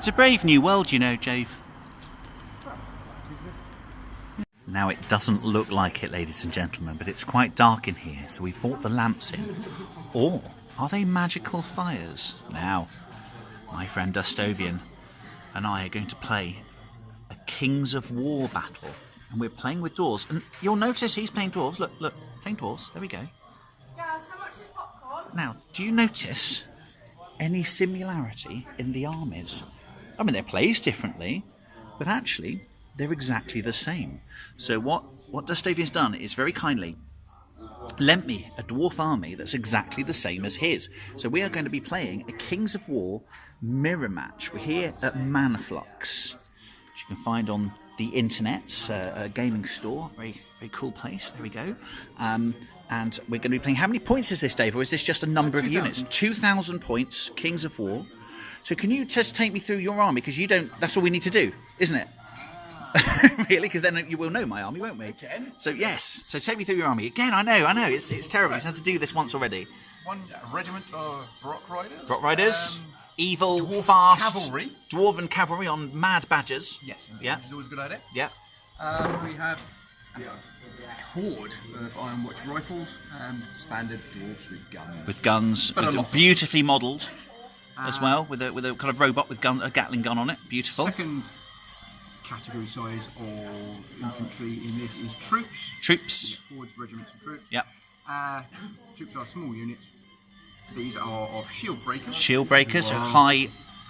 It's a brave new world, you know, Jave. Now, it doesn't look like it, ladies and gentlemen, but it's quite dark in here, so we brought the lamps in. Or are they magical fires? Now, my friend Dastovian and I are going to play a Kings of War battle, and we're playing with dwarves. And you'll notice he's playing dwarves. Look, playing dwarves. There we go. Guys, how much is popcorn? Now, do you notice any similarity in the armies? I mean, they're placed differently, but actually they're exactly the same. So what Dastovian's done is very kindly lent me a dwarf army that's exactly the same as his. So we are going to be playing a Kings of War mirror match. We're here at Manaflux, which you can find on the internet, a gaming store. Very, very cool place. There we go. And we're going to be playing. How many points is this, Dave? Or is this just a number of units? 2,000 points, Kings of War. So can you just take me through your army? Because you don't. That's all we need to do, isn't it? Really? Because then you will know my army, won't we? Again? So yes. So take me through your army again. I know. It's terrible. I've had to do this once already. One regiment of Brock Riders. Brock Riders. Evil, Dwarf fast, cavalry. Dwarven cavalry on mad badgers. Yes. Yeah. Which is always a good idea. Yeah. We have a horde of Iron Watch rifles. Standard dwarfs with guns. With guns, But a lot of beautifully modelled as well, with a kind of robot with a Gatling gun on it. Beautiful. Second category size of infantry in this is troops. Troops. Hordes, regiments, and troops. Yep. Troops are small units. These are of shield breakers. Shield breakers, Wow. high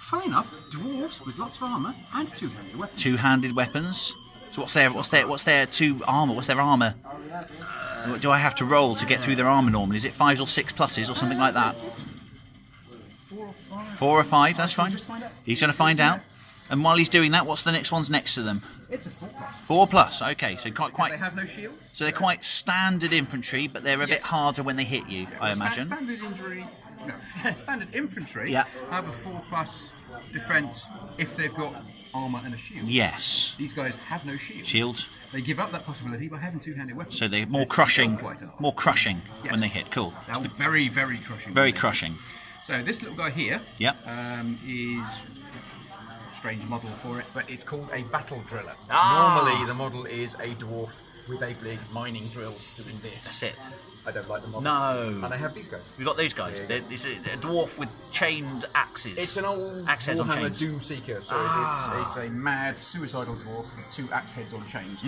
Funny enough, dwarves with lots of armour and two-handed weapons. two-handed weapons. So what's their two armour? What's their armour? What do I have to roll to get through their armour normally? Is it 5s or 6 pluses or something like that? 4 or 5. 4 or 5, that's fine. Just find out. He's going to find out. And while he's doing that, what's the next one's next to them? It's a 4+. 4 plus, okay. So quite. They have no shields. So they're quite standard infantry, but they're a bit harder when they hit you, I imagine. Standard infantry Yeah. have a 4+ defence if they've got armour and a shield. Yes. These guys have no shield. Shield. They give up that possibility by having two-handed weapons. So they're more It's crushing, still quite a lot. more crushing Yes. when they hit. Cool. They're very, very crushing. Very crushing. So this little guy here Yep. is a strange model for it, but it's called a battle driller. Ah! Normally the model is a dwarf with a big mining drill doing this. That's it. I don't like the model. No. And I have these guys. We've got those guys. It's a dwarf with chained axes. It's an old axe heads on Warhammer chains. Doomseeker, so it's a mad suicidal dwarf with 2 axe heads on chains.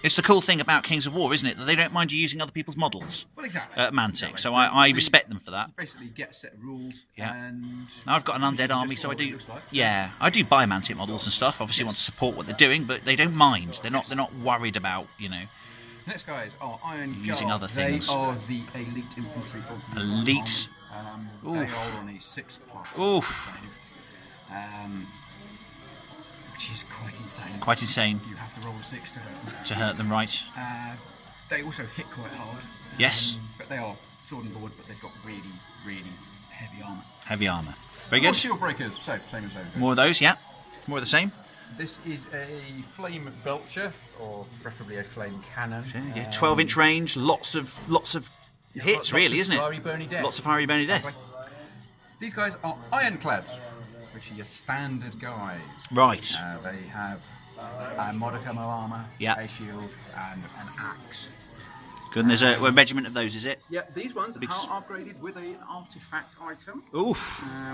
It's the cool thing about Kings of War, isn't it? That they don't mind you using other people's models Well, exactly. at Mantic. Exactly. So I respect them for that. You basically get a set of rules, Yeah. and Now I've got an undead army, so I do. Yeah, I do buy Mantic models and stuff. Obviously, want to support what they're doing, but they don't mind. They're not worried about Next guys are Iron Using Guard. other things. They are the elite infantry of the Elite. army. They Oof. are on a 6+. Oof. Which is quite insane. Quite insane You have to roll a 6 to hurt them. to hurt them, right? They also hit quite hard. Yes. But they are sword and board, but they've got really, really heavy armour. Heavy armour. Very More good. shield breakers, so same as those. More of those, yeah. More of the same. This is a flame belcher, or preferably a flame cannon. Yeah, 12-inch range, lots of hits, lots really, of isn't it? fiery, burny death. Lots of fiery, burny death. These guys are ironclads, which are your standard guys. Right. They have a modicum of armour, Yeah. a shield, and an axe. Good, and there's a regiment of those, is it? Yeah, these ones Big are upgraded with an artifact item, Oof.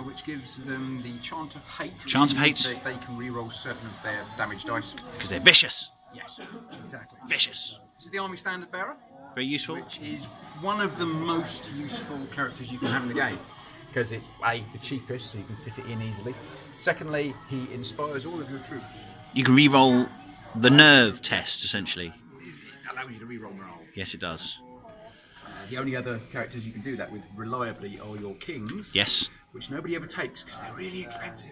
which gives them the Chant of Hate. which Chant of means Hate. They can re-roll certain of their damage dice. Because they're vicious. Yes, exactly. Vicious. This is the Army Standard Bearer, Very useful. which is one of the most useful characters you can have in the game. Because it's A, the cheapest, so you can fit it in easily. Secondly, he inspires all of your troops. You can re-roll the nerve test, essentially. It allows you to re-roll morale. Yes, it does. The only other characters you can do that with reliably are your kings. Yes. Which nobody ever takes because they're really expensive.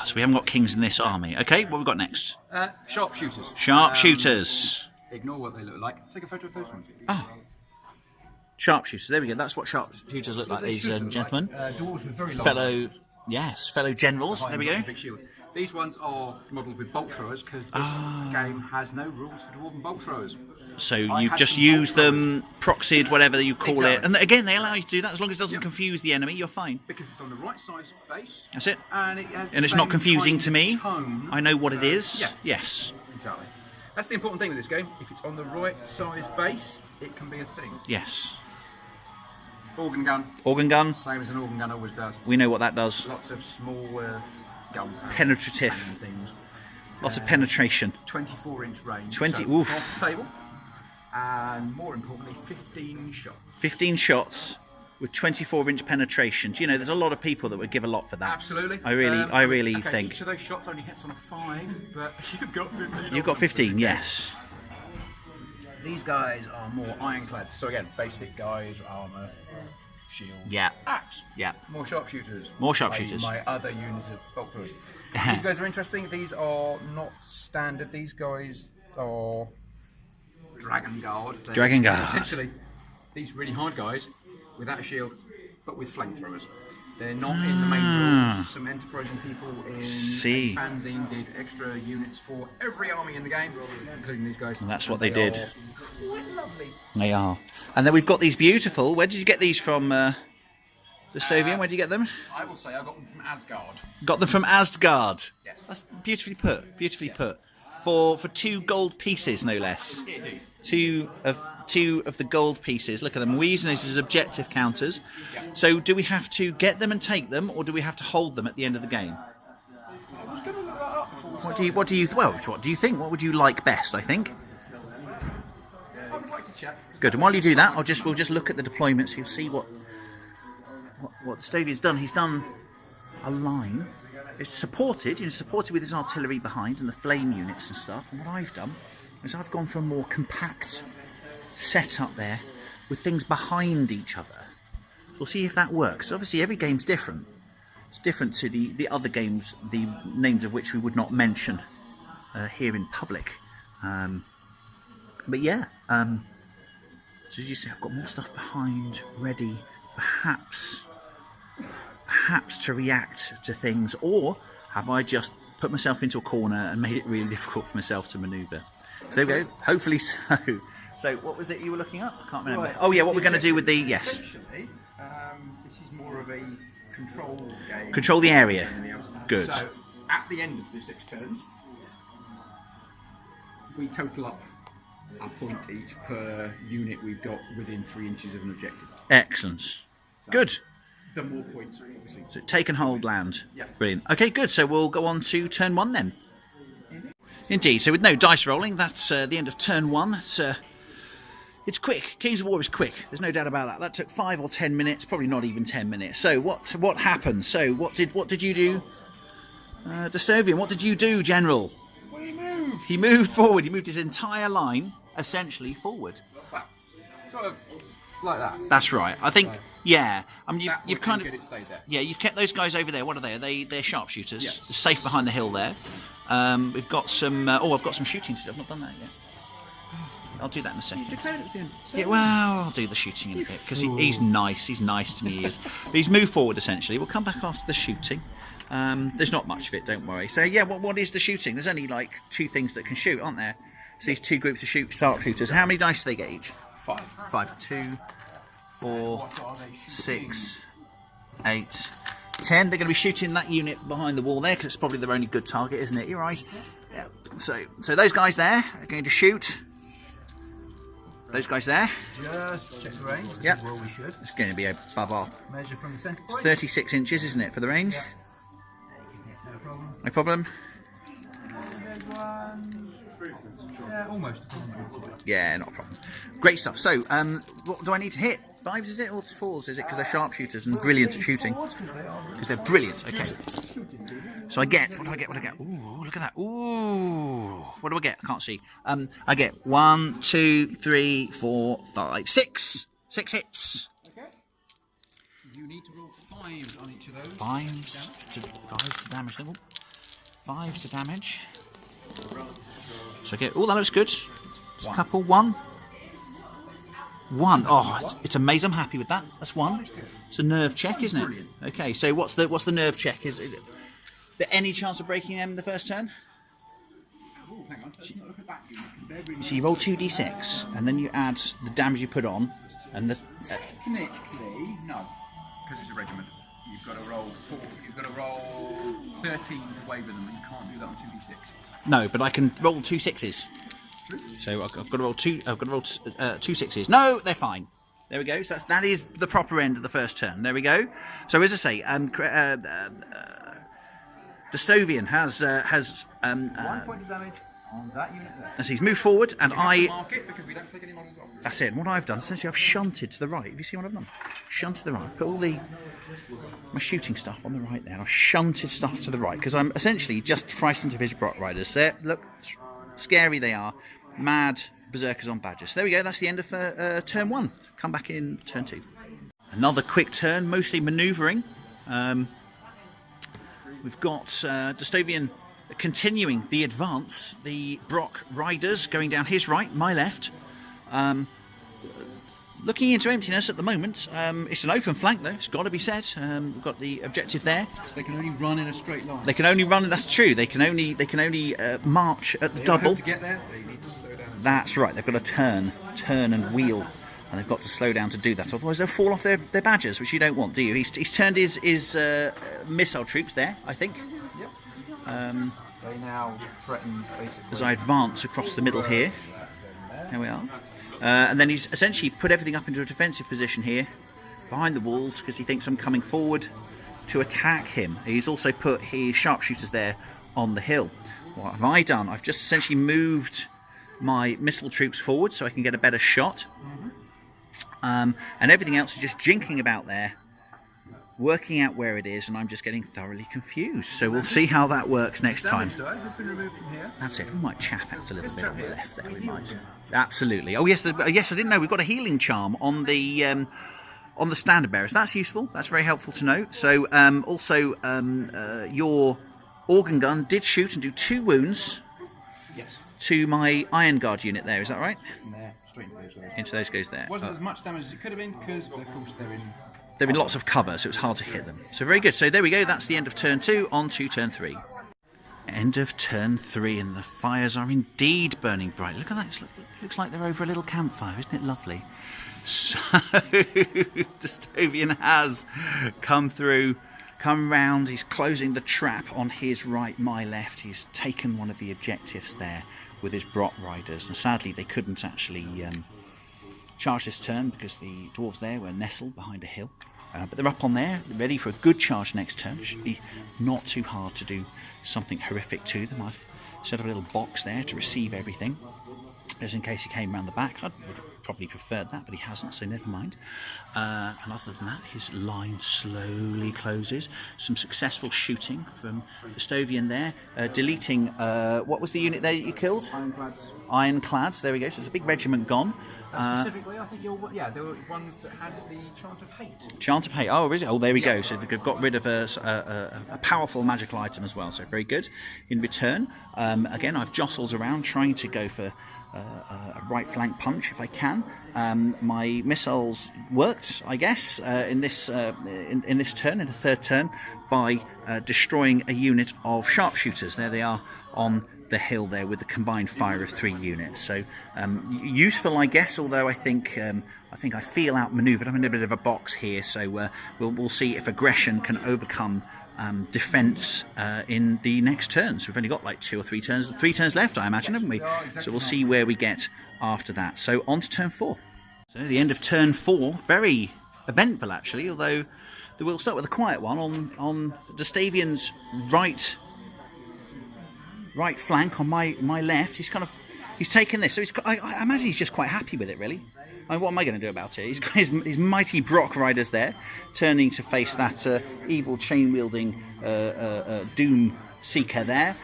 So we haven't got kings in this army. Okay, what have we got next? Sharpshooters. Sharpshooters. Ignore what they look like. Take a photo of those ones. Oh. Sharpshooters. There we go. That's what sharpshooters look like, ladies and gentlemen. Dwarves with very long Fellow generals. There we go. Big shields. These ones are modelled with bolt throwers because this game has no rules for dwarven bolt throwers. So you just use them, proxied, whatever you call it. And again, they allow you to do that as long as it doesn't confuse the enemy, you're fine. Because it's on the right size base. That's it. And it has and it's not confusing to me. I know what it is. Yeah. Yes. Exactly. That's the important thing with this game. If it's on the right size base, it can be a thing. Yes. Organ gun. Organ gun. Same as an organ gun always does. We know what that does. Lots of small guns. Penetrative. Things. Lots of penetration. 24-inch range. 20. So Oof. off the table. And more importantly, 15 shots. 15 shots with 24-inch penetration. Do you know, there's a lot of people that would give a lot for that. Absolutely. I really okay, think. Each of those shots only hits on a 5, but you've got 15. You've got 15, yes. These guys are more ironclad. So again, basic guys, armour, shield, Yeah. axe. Yeah. More sharpshooters. More sharpshooters. My other units of bolt throwers. These guys are interesting. These are not standard. These guys are Dragon Guard. They're Dragon Guard. Essentially, these really hard guys without a shield, but with flamethrowers. They're not in the main rules. Some enterprising people in See. fanzine did extra units for every army in the game, including these guys. And that's what they did. Are quite lovely. They are. And then we've got these beautiful. Where did you get these from, Dastovian? Where did you get them? I will say I got them from Asgard. Got them from Asgard. Yes. That's beautifully put. Beautifully put. For 2 gold pieces, no less. Indeed. Two of the gold pieces. Look at them. We're using these as objective counters. Yeah. So do we have to get them and take them, or do we have to hold them at the end of the game? I was going to look that up before we What do you think? What would you like best? I think. I would like to check. Good. And while you do that, we'll just look at the deployments. You'll see what Dastovian's done. He's done a line. It's supported with his artillery behind and the flame units and stuff. And what I've done is I've gone for a more compact setup there with things behind each other. So we'll see if that works. Obviously, every game's different. It's different to the other games, the names of which we would not mention here in public. But yeah, so as you see, I've got more stuff behind, ready, perhaps to react to things, or have I just put myself into a corner and made it really difficult for myself to manoeuvre? So there we go, hopefully so. So what was it you were looking up? I can't remember. Right. Oh yeah, what we're going to do with the, yes. Essentially, this is more of a control game. Control the area. Good. So at the end of the 6 turns, we total up a point each per unit we've got within 3 inches of an objective. Excellent. Good. The more points, obviously. So take and hold land. Yeah. Brilliant. Okay, good. So we'll go on to turn 1 then. Indeed. So with no dice rolling, that's the end of turn 1. That's it's quick. Kings of War is quick. There's no doubt about that. That took 5 or 10 minutes, probably not even 10 minutes. So what happened? So what did you do, Dastovian? What did you do, General? Well, he moved. He moved forward. He moved his entire line essentially forward. Well, sort of like that. That's right. I think. Yeah. You've kind of. It stayed there. Yeah, you've kept those guys over there. What are they? They're sharpshooters. Yes. They're safe behind the hill there. We've got some. I've got some shooting to do. I've not done that yet. I'll do that in a second. Declared it was the end of the turn. Yeah, well, I'll do the shooting in a bit because he's nice. He's nice to me. He is. But he's moved forward essentially. We'll come back after the shooting. There's not much of it, don't worry. So yeah, what is the shooting? There's only like 2 things that can shoot, aren't there? So these 2 groups of sharpshooters. How many dice do they get each? 5. 5. 2, 4, What are they shooting? 6, 8, 10. They're going to be shooting that unit behind the wall there because it's probably their only good target, isn't it? You're right. Yeah. So those guys there are going to shoot. Those guys there. Just check the range. Yep. Well, we should. It's going to be above our. Measure from the centre It's point. 36 inches, isn't it, for the range? Yeah. No problem. No problem. There's one. Yeah, almost. Yeah, not a problem. Great stuff. So, what do I need to hit? 5s, is it, or 4s, is it? Because they're sharpshooters and brilliant at shooting. Because they're brilliant. Okay. So I get. What do I get? Ooh, look at that. Ooh. What do I get? I can't see. I get 1, 2, 3, 4, 5, 6. 6 hits. Okay. You need to roll 5 on each of those. 5s to damage level. 5s to damage. So I get. Oh, that looks good. Just a couple. 1. Oh, it's amazing. I'm happy with that. That's 1. It's a nerve check, isn't it? Brilliant. Okay. So what's the nerve check? Is it? there any chance of breaking them in the first turn? Oh, hang on. Let's not look at that unit, 'cause they're really So you roll 2d6, and then you add the damage you put on, and the... Technically, no, because it's a regiment. You've got to roll 4. You've got to roll 13 to waver them, and you can't do that on 2d6. No, but I can roll 2 6s. So I've got to roll two. I've got to roll 2 6s. No, they're fine. There we go. So that is the proper end of the first turn. There we go. So as I say, Dastovian has 1 point of damage on that unit there. as he's moved forward, and You have to I. mark it because we don't take any models off. That's it. And what I've done, essentially, I've shunted to the right. Have you seen what I've done? Shunted to the right. I've put all my shooting stuff on the right there, and I've shunted stuff to the right because I'm essentially just frightened of his Brock Riders. There, look, scary they are. Mad berserkers on badgers. So there we go. That's the end of turn 1. Come back in turn 2. Another quick turn, mostly manoeuvring. We've got Dastovian continuing the advance. The Brock Riders going down his right, my left. Looking into emptiness at the moment. It's an open flank though, it's got to be said. We've got the objective there. They can only run in a straight line. They can only run, that's true. They can only march at the double. To get there, they need to slow down. That's right, they've got to turn and wheel. And they've got to slow down to do that, otherwise they'll fall off their badgers, which you don't want, do you? He's turned his missile troops there, I think. Yep. They now threaten basically. As I advance across the middle here. There we are. And then he's essentially put everything up into a defensive position here, behind the walls, because he thinks I'm coming forward to attack him. He's also put his sharpshooters there on the hill. What have I done? I've just essentially moved my missile troops forward so I can get a better shot. And everything else is just jinking about there, working out where it is, and I'm just getting thoroughly confused. So we'll see how that works next time. Damage die has been removed from here. That's it. We might chaff out a little bit on the left there. We might. Absolutely. Oh yes, yes. I didn't know we've got a healing charm on the standard bearers. That's useful. That's very helpful to know. So also your organ gun did shoot and do 2 wounds. Yes. To my Iron Guard unit there. Is that right? There, straight into those. Into those goes there. Wasn't as much damage as it could have been because, of course, They're in lots of cover, so it's hard to hit them. So very good. So there we go. That's the end of turn 2. On to turn 3. End of turn 3, and the fires are indeed burning bright. Look at that. It looks like they're over a little campfire. Isn't it lovely? So Dastovian has come through, come round. He's closing the trap on his right, my left. He's taken one of the objectives there with his Brock Riders, and sadly they couldn't actually charge this turn because the dwarves there were nestled behind a hill. But they're up on there, ready for a good charge next turn. It should be not too hard to do something horrific to them. I've set up a little box there to receive everything, just in case he came around the back. I would have probably preferred that, but he hasn't, so never mind. And other than that, his line slowly closes. Some successful shooting from Dastovian there, deleting, what was the unit there that you killed? Ironclads. Ironclads, there we go, so there's a big regiment gone. Specifically, I think there were ones that had the Chant of Hate. Chant of Hate, oh, is it? Oh, there we go. So they've got rid of a powerful magical item as well, so very good. In return, again, I've jostled around trying to go for a right flank punch if I can. My missiles worked, I guess, in this turn, in the third turn, by destroying a unit of sharpshooters. There they are on the hill there with the combined fire of 3 units. So useful, I guess. Although I think I feel outmaneuvered. I'm in a bit of a box here, so we'll see if aggression can overcome defence in the next turn. So we've only got like 2 or 3 turns, 3 turns left, I imagine, haven't we? So we'll see where we get after that. So on to turn 4. So the end of turn 4, very eventful actually. Although we'll start with a quiet one on Dastovian's right flank on my left. He's taken this, so I imagine he's just quite happy with it, really. I mean, what am I going to do about it? He's got his mighty Brock Riders there, turning to face that evil chain-wielding Doom Seeker there.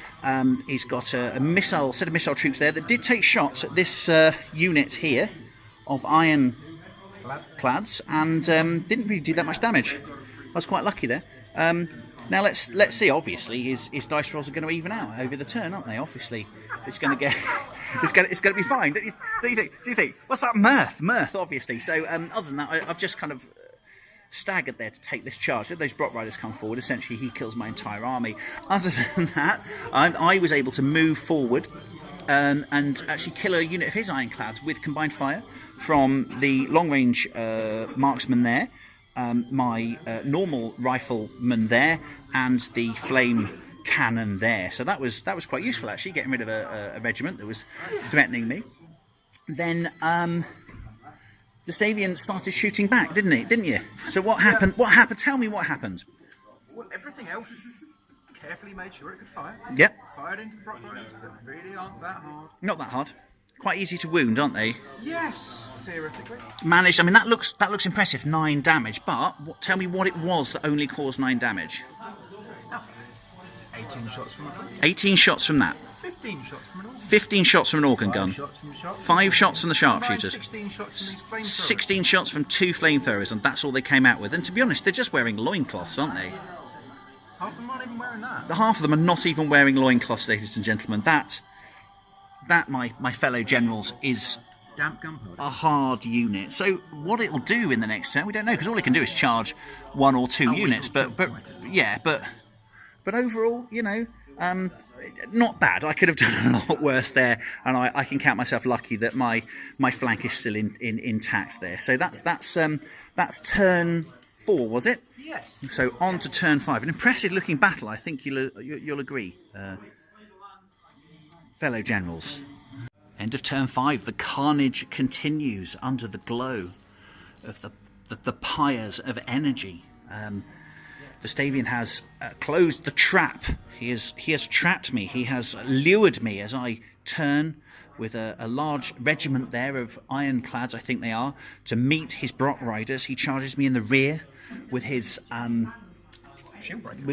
He's got set of missile troops there that did take shots at this unit here of Ironclads and didn't really do that much damage. I was quite lucky there. Now let's see. Obviously, his dice rolls are going to even out over the turn, aren't they? Obviously, it's going to get it's going to be fine. Don't you think? What's that? Mirth, obviously. So other than that, I've just kind of staggered there to take this charge. If those Brock Riders come forward, essentially he kills my entire army. Other than that, I was able to move forward and actually kill a unit of his ironclads with combined fire from the long-range marksman there, my normal rifleman there, and the flame cannon there. So that was quite useful, actually, getting rid of a regiment that was threatening me. Then Dastovian started shooting back, didn't you? So what happened? What happened? Tell me what happened. Well, everything else carefully made sure it could fire. Yep. Fired into the Brock Riders that really aren't that hard. Not that hard. Quite easy to wound, aren't they? Yes, theoretically. Managed. I mean, that looks impressive. 9 damage. But tell me what it was that only caused 9 damage. 18 shots from a flame. 18 shots from that. 15 shots from an organ. 15 shots from an organ 5 gun. shots from the sharpshooters. 5 shots from the sharpshooters. 16 shots from these flamethrowers. 16 shots from 2 flamethrowers, and that's all they came out with. And to be honest, they're just wearing loincloths, aren't they? Half of them aren't even wearing that. The half of them are not even wearing loincloths, ladies and gentlemen. That my fellow generals, is Damp gunpowder. a hard unit. So what it'll do in the next turn, we don't know, because all it can do is charge 1 or 2 units. But overall, you know, not bad. I could have done a lot worse there, and I can count myself lucky that my flank is still intact there. So that's turn 4, was it? Yes. So on to turn 5. An impressive looking battle, I think you'll agree, fellow generals. End of turn 5. The carnage continues under the glow of the pyres of energy. Dastovian has closed the trap. He has trapped me. He has lured me as I turn with a large regiment there of ironclads, I think they are, to meet his Brock Riders. He charges me in the rear with his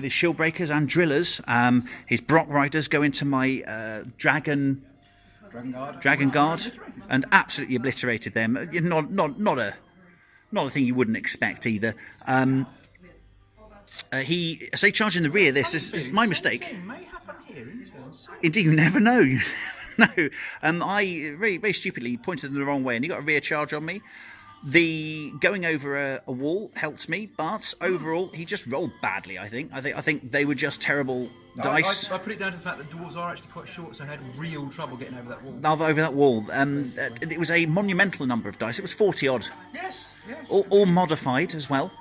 shield breakers and drillers. His Brock Riders go into my Dragon Guard and absolutely obliterated them. Not a thing you wouldn't expect either. He charge in the rear. This is my mistake. May happen here in turn 6. Indeed, you never know. You never know. I very, very stupidly pointed them the wrong way, and he got a rear charge on me. The going over a wall helped me, but overall he just rolled badly. I think they were just terrible dice. I put it down to the fact that dwarves are actually quite short, so I had real trouble getting over that wall. Over that wall. It was a monumental number of dice. It was 40 odd. Yes. All modified as well.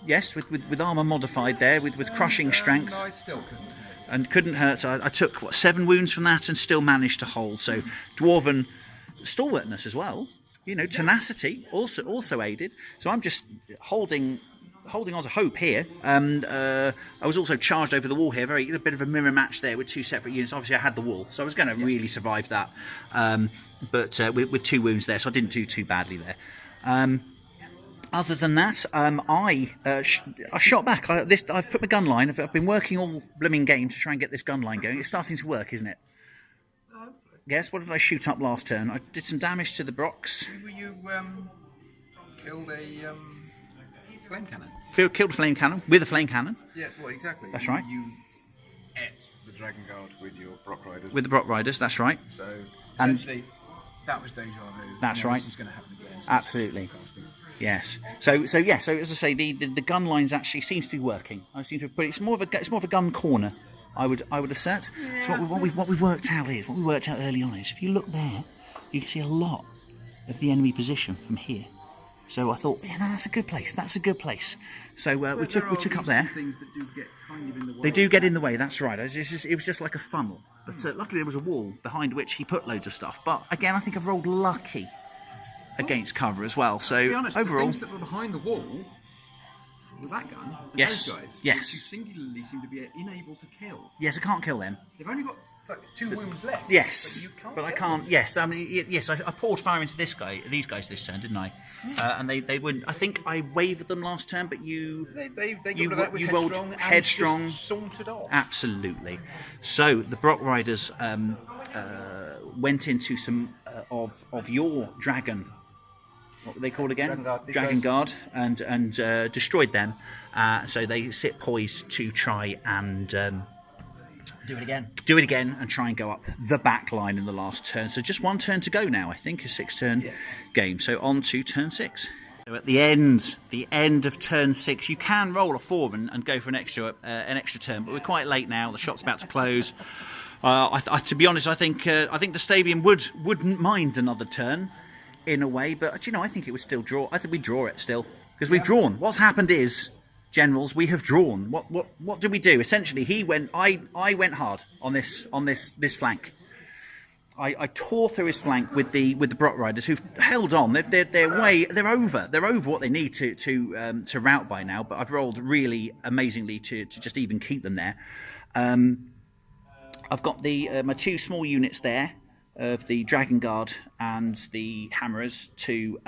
Yes, with armour modified there, with crushing strength. I still couldn't. And couldn't hurt. I took 7 wounds from that and still managed to hold. So dwarven stalwartness as well. You know, tenacity also aided. So I'm just holding on to hope here. I was also charged over the wall here. A bit of a mirror match there with 2 separate units. Obviously, I had the wall, so I was going to really survive that. But with 2 wounds there, so I didn't do too badly there. Other than that, I shot back. I've put my gun line. I've been working all blooming game to try and get this gun line going. It's starting to work, isn't it? Yes. What did I shoot up last turn? I did some damage to the Brocks. You killed a flame cannon. Killed a flame cannon with a flame cannon. Yeah, well, exactly. That's right. You ate the Dragon Guard with your Brock Riders. With the Brock Riders, that's right. So essentially, that was deja vu. That's right. This is going to happen again. So absolutely. Yes. So as I say, the gun lines actually seems to be working. I seem to have put it's more of a gun corner. I would assert. Yeah. So what we worked out early on is if you look there, you can see a lot of the enemy position from here. So I thought, yeah, no, that's a good place. That's a good place. So we took up there. Things that do get kind of in the way. They do get in the way. That's right. It was just like a funnel. But luckily there was a wall behind which he put loads of stuff. But again, I think I've rolled lucky against cover as well. So to be honest, overall, the things that were behind the wall with that gun, yes, those guys, yes, which you singularly seem to be unable to kill. Yes, I can't kill them. They've only got like 2 wounds left. Yes, but I can't. Yes, I mean, yes, I poured fire into these guys this turn, didn't I? And they wouldn't. I think I wavered them last turn, but you rolled headstrong, sauntered off. Absolutely. So the Brock Riders went into some of your dragon. What were they called again? Dragon Guard, and destroyed them. So they sit poised to try and do it again, and try and go up the back line in the last turn. So just 1 turn to go now. I think a 6-turn game. So on to turn 6. So at the end of turn 6, you can roll a 4 and go for an extra turn, but we're quite late now. The shop's about to close. To be honest, I think Dastovian wouldn't mind another turn, in a way. But I think it would still draw. I think we draw it still because we've drawn. What's happened is, generals, we have drawn. What did we do? Essentially, he went. I went hard on this flank. I tore through his flank with the Brock Riders, who've held on. They're over what they need to rout by now. But I've rolled really amazingly to just even keep them there. I've got my 2 small units there of the Dragon Guard and the Hammerers to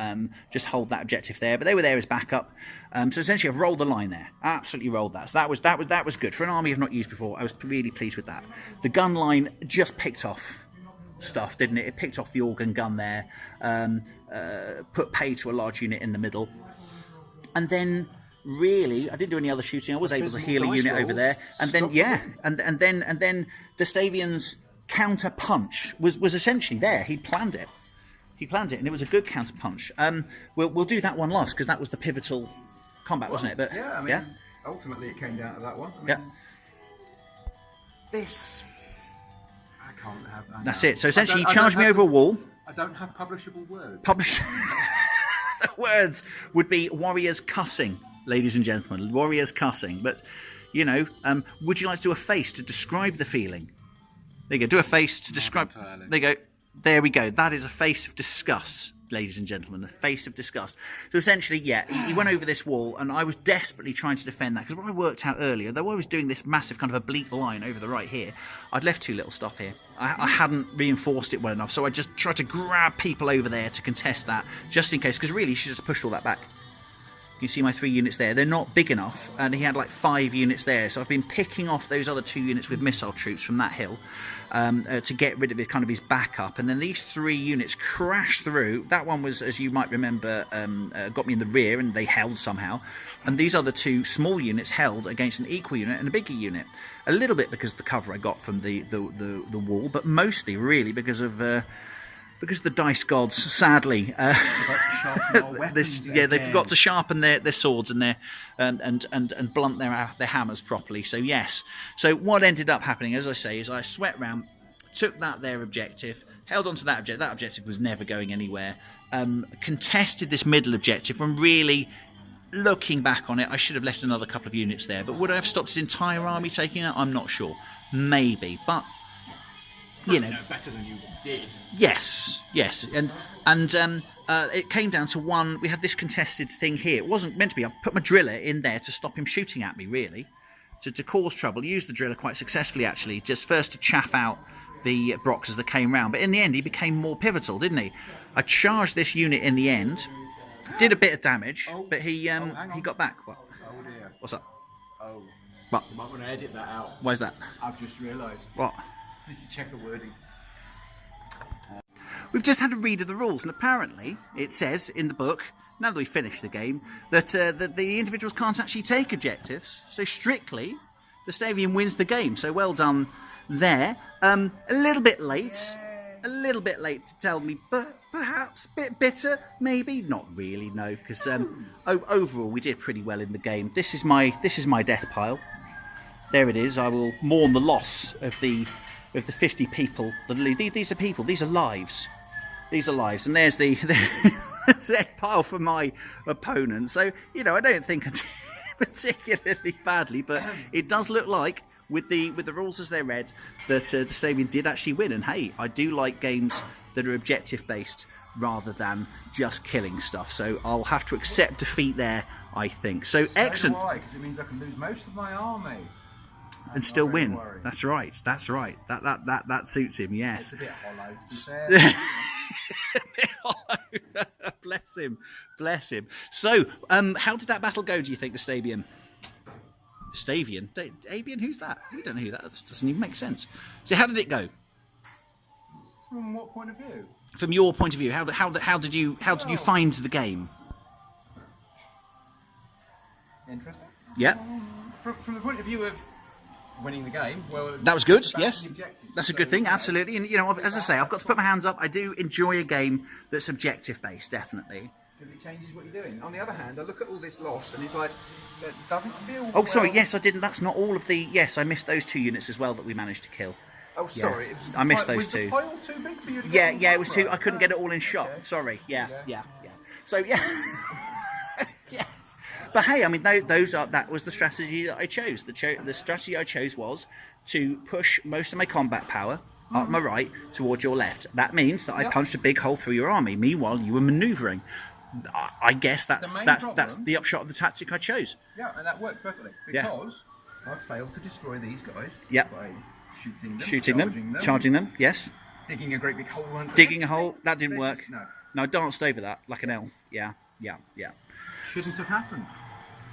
just hold that objective there. But they were there as backup. So essentially, I've rolled the line there. Absolutely rolled that. So that was good for an army I've not used before. I was really pleased with that. The gun line just picked off stuff, didn't it? It picked off the organ gun there, put pay to a large unit in the middle, and then really I didn't do any other shooting. I was able to heal a unit over there, and then and then Dastovian's counter punch was essentially there. He planned it, and it was a good counter punch. We'll do that one last because that was the pivotal combat, wasn't it? But ultimately it came down to that one. This. Can't have, that's it. So essentially, you charged me over a wall. I don't have publishable words. The words would be warriors cussing, ladies and gentlemen. Warriors cussing. But, would you like to do a face to describe the feeling? There you go. Do a face to describe. There you go. There we go. That is a face of disgust, ladies and gentlemen. A face of disgust. So essentially, he went over this wall, and I was desperately trying to defend that, because what I worked out earlier, though I was doing this massive kind of oblique line over the right here, I'd left 2 little stuff here. I hadn't reinforced it well enough, so I just tried to grab people over there to contest that, just in case, because really you should just push all that back. You see my 3 units there. They're not big enough, and he had like 5 units there. So I've been picking off those other 2 units with missile troops from that hill to get rid of it, kind of his backup. And then these 3 units crashed through. That one was, as you might remember, got me in the rear, and they held somehow. And these other 2 small units held against an equal unit and a bigger unit. A little bit because of the cover I got from the wall, but mostly really because of the dice gods, sadly, they forgot to sharpen their swords and and blunt their hammers properly. So yes. So what ended up happening, as I say, is I swept round, took their objective, held on to that objective. That objective was never going anywhere. Contested this middle objective, when really, looking back on it, I should have left another couple of units there. But would I have stopped his entire army taking it? I'm not sure. Maybe, but. Better than you did. Yes, and it came down to one. We had this contested thing here. It wasn't meant to be. I put my driller in there to stop him shooting at me, really, to cause trouble. Used the driller quite successfully, actually, just first to chaff out the Brocks as they came round. But in the end, he became more pivotal, didn't he? I charged this unit in the end, did a bit of damage, but he got back. What? Oh dear. What's up? Oh. What? You might want to edit that out. Why's that? I've just realised. What? I need to check the wording. We've just had a read of the rules, and apparently it says in the book, now that we've finished the game, that the individuals can't actually take objectives. So strictly, Dastovian wins the game. So well done there. A little bit late to tell me, but perhaps a bit bitter, maybe not really. No, because overall we did pretty well in the game. This is my death pile. There it is. I will mourn the loss of the 50 people that lose. These are people. These are lives. These are lives. And there's the death pile for my opponent. So I don't think I did particularly badly, but it does look like, with the rules as they're read, that Dastovian did actually win. And hey, I do like games that are objective based rather than just killing stuff. So I'll have to accept defeat there, I think. So excellent. Because it means I can lose most of my army. And still win. That's right. That suits him. Yes. It's a bit hollow, to be fair. A bit hollow. Bless him. So, how did that battle go? Do you think, Dastovian? Dastovian? Who's that? We don't know who that is. Doesn't even make sense. So, how did it go? From what point of view? From your point of view, how did you find the game? Interesting. Yeah. From the point of view of winning the game, well, that was good. Yes, that's a good thing. Absolutely, and as I say, I've got to put my hands up. I do enjoy a game that's objective based, definitely. because it changes what you're doing. On the other hand, I look at all this lost, and it's like, it doesn't feel. Oh, sorry. Yes, I didn't. That's not all of the. Yes, I missed those 2 units as well that we managed to kill. Oh, sorry. It was I missed those was two. The pile too big for you to Yeah, get yeah. on It was too. right? I couldn't get it all in shot. Okay. Sorry. Yeah. Yeah. So yeah. Yes. But hey, I mean, that was the strategy that I chose. The strategy I chose was to push most of my combat power up my right towards your left. That means that I punched a big hole through your army. Meanwhile, you were manoeuvring. I guess that's the upshot of the tactic I chose. Yeah, and that worked perfectly because I failed to destroy these guys by shooting them, charging them. Yes. Digging a great big hole. Digging a hole. That didn't work. No, I danced over that like an elf. Yeah. shouldn't have happened.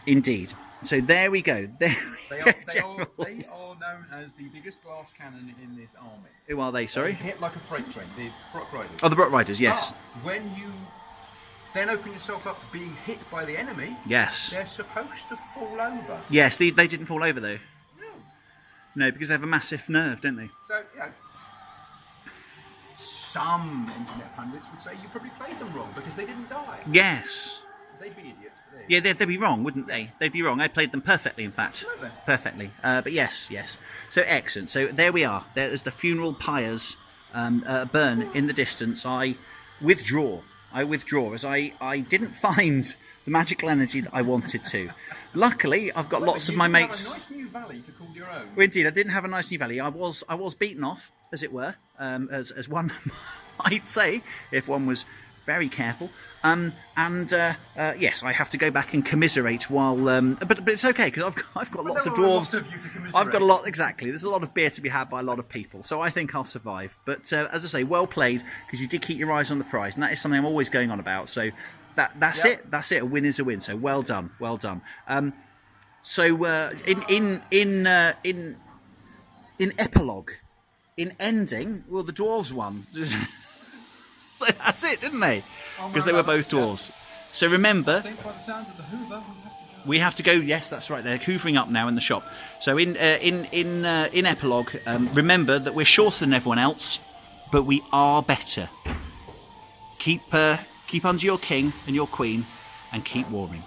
Indeed. So there we go. They are known as the biggest glass cannon in this army. Who are they? Sorry. They hit like a freight train. The Brock Riders. Oh, the Brock Riders. Yes. But when you then open yourself up to being hit by the enemy, yes, they're supposed to fall over. Yes, they didn't fall over though. No, because they have a massive nerve, don't they? So, some internet pundits would say you probably played them wrong because they didn't die. Yes. They'd be idiots. Yeah, they'd be wrong, wouldn't they? They'd be wrong. I played them perfectly, in fact. Absolutely. Perfectly. But yes. So excellent. So there we are. There is the funeral pyres burn in the distance. I withdraw as I didn't find the magical energy that I wanted to. Luckily, I've got lots of my mates. You have a nice new valley to call your own. Well, indeed, I didn't have a nice new valley. I was beaten off, as it were, as one might say, if one was very careful. Yes, I have to go back and commiserate while. But it's okay because I've got lots of dwarves. I've got a lot exactly. There's a lot of beer to be had by a lot of people, so I think I'll survive. But as I say, well played because you did keep your eyes on the prize, and that is something I'm always going on about. So that's it. That's it. A win is a win. So well done. In epilogue, in ending, well, the dwarves won. So that's it, didn't they? Because they were both dwarves. So remember, I think by the sounds of the Hoover, we have to go. Yes, that's right. They're hoovering up now in the shop. So in epilogue, remember that we're shorter than everyone else, but we are better. Keep under your king and your queen, and keep warming.